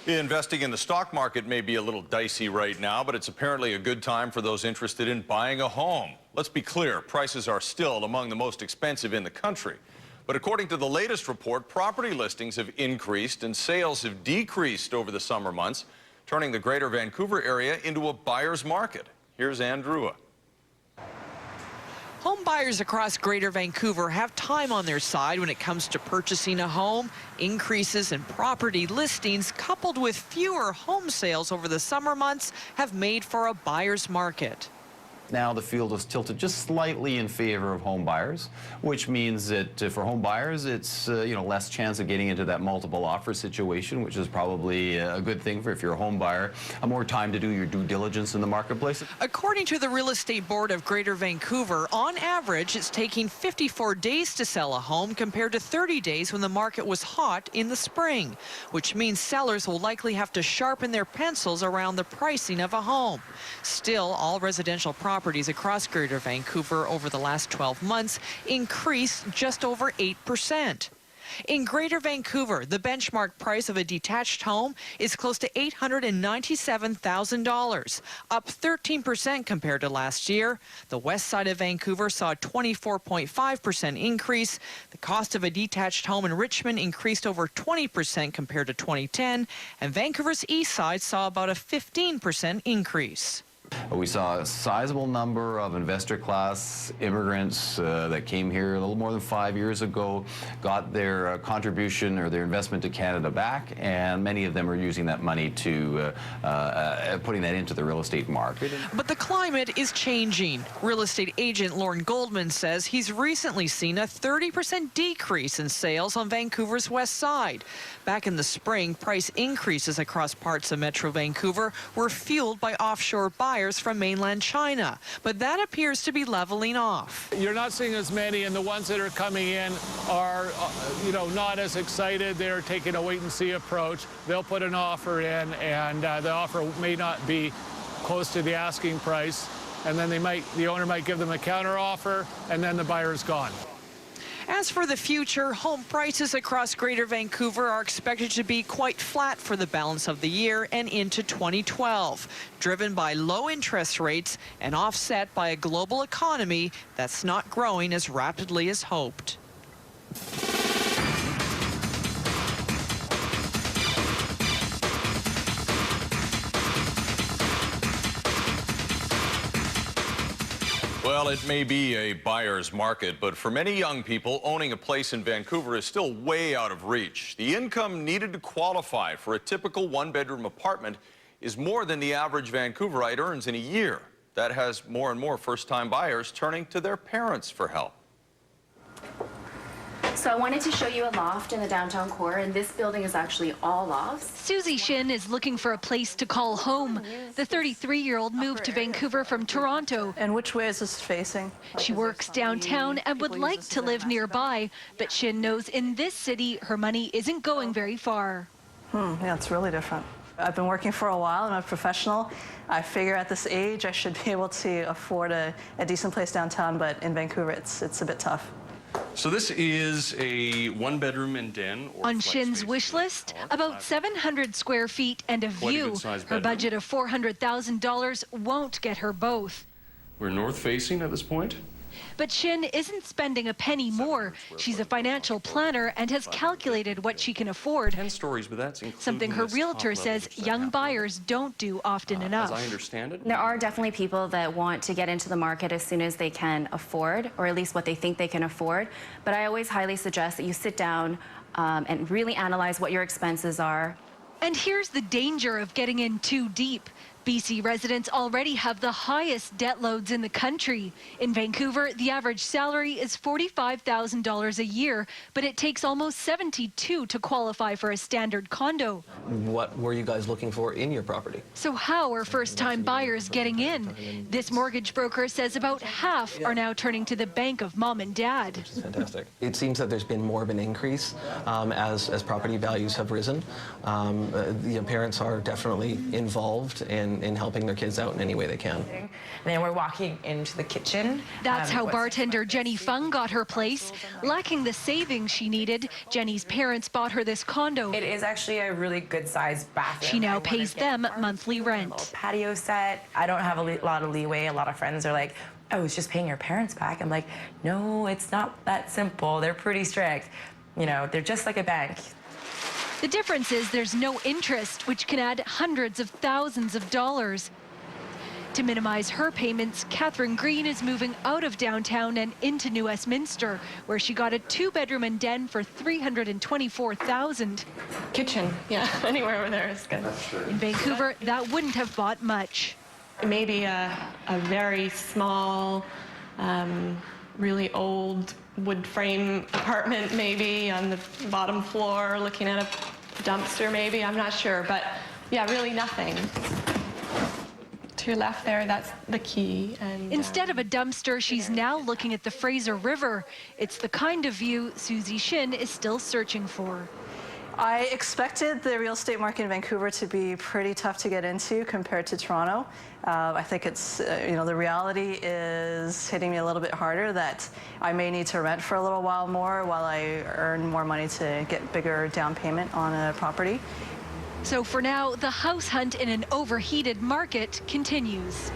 Investing in the stock market may be a little dicey right now, but it's apparently a good time for those interested in buying a home. Let's be clear, prices are still among the most expensive in the country. But according to the latest report, property listings have increased and sales have decreased over the summer months, turning the greater Vancouver area into a buyer's market. Here's Andrew. Home buyers across Greater Vancouver have time on their side when it comes to purchasing a home. Increases in property listings coupled with fewer home sales over the summer months have made for a buyer's market. Now the field is tilted just slightly in favor of home buyers, which means that for home buyers, it's less chance of getting into that multiple offer situation, which is probably a good thing for if you're a home buyer. More time to do your due diligence in the marketplace. According to the Real Estate Board of Greater Vancouver, on average, it's taking 54 days to sell a home compared to 30 days when the market was hot in the spring, which means sellers will likely have to sharpen their pencils around the pricing of a home. Still, all residential properties across Greater Vancouver over the last 12 months increased just over 8%. In Greater Vancouver, the benchmark price of a detached home is close to $897,000, up 13% compared to last year. The west side of Vancouver saw a 24.5% increase. The cost of a detached home in Richmond increased over 20% compared to 2010, and Vancouver's east side saw about a 15% increase. We saw a sizable number of investor class immigrants that came here a little more than 5 years ago, got their contribution or their investment to Canada back, and many of them are using that money to putting that into the real estate market. But the climate is changing. Real estate agent Lauren Goldman says he's recently seen a 30% decrease in sales on Vancouver's west side. Back in the spring, price increases across parts of Metro Vancouver were fueled by offshore buyers from mainland China, but that appears to be leveling off. You're not seeing as many, and the ones that are coming in are, not as excited. They're taking a wait-and-see approach. They'll put an offer in, and the offer may not be close to the asking price, and then the owner might give them a counter offer, and then the buyer's gone. As for the future, home prices across Greater Vancouver are expected to be quite flat for the balance of the year and into 2012, driven by low interest rates and offset by a global economy that's not growing as rapidly as hoped. Well, it may be a buyer's market, but for many young people, owning a place in Vancouver is still way out of reach. The income needed to qualify for a typical one-bedroom apartment is more than the average Vancouverite earns in a year. That has more and more first-time buyers turning to their parents for help. So I wanted to show you a loft in the downtown core, and this building is actually all lofts. Susie Shin is looking for a place to call home. The 33-year-old moved to Vancouver from Toronto. And which way is this facing? She works downtown and would like to live nearby, but Shin knows in this city her money isn't going very far. Yeah, it's really different. I've been working for a while. I'm a professional. I figure at this age I should be able to afford a decent place downtown, but in Vancouver it's a bit tough. So this is a one-bedroom and den. On Shin's wish list, about 700 square feet and a view. Her budget of $400,000 won't get her both. We're north-facing at this point. But Shin isn't spending a penny more. She's a financial planner and has calculated what she can afford. 10 stories, but that's something her realtor says young buyers don't do often enough. As I understand it. There are definitely people that want to get into the market as soon as they can afford, or at least what they think they can afford. But I always highly suggest that you sit down and really analyze what your expenses are. And here's the danger of getting in too deep. BC residents already have the highest debt loads in the country. In Vancouver, the average salary is $45,000 a year, but it takes almost $72,000 to qualify for a standard condo. What were you guys looking for in your property? So how are first-time buyers getting in? This mortgage broker says about half are now turning to the bank of mom and dad. Which is fantastic. It seems that there's been more of an increase as property values have risen. The parents are definitely involved in in helping their kids out in any way they can. And then we're walking into the kitchen. That's how bartender Jenny Fung got her place. Lacking the savings she needed, Jenny's parents bought her this condo. It is actually a really good sized bathroom. She now pays them monthly rent. Patio set. I don't have a lot of leeway. A lot of friends are like, oh, it's just paying your parents back. I'm like, no, it's not that simple. They're pretty strict. You know, they're just like a bank. The difference is there's no interest, which can add hundreds of thousands of dollars. To minimize her payments, Catherine Green is moving out of downtown and into New Westminster, where she got a 2-bedroom and den for $324,000. Kitchen, yeah, anywhere over there is good. In Vancouver, that wouldn't have bought much. Maybe a very small, really old wood frame apartment, maybe on the bottom floor, looking at a dumpster, maybe. I'm not sure, but yeah, really nothing. To your left there, that's the key. And instead of a dumpster, she's now looking at the Fraser River. It's the kind of view Susie Shin is still searching for. I expected the real estate market in Vancouver to be pretty tough to get into compared to Toronto. I think it's, the reality is hitting me a little bit harder that I may need to rent for a little while more while I earn more money to get bigger down payment on a property. So for now, the house hunt in an overheated market continues.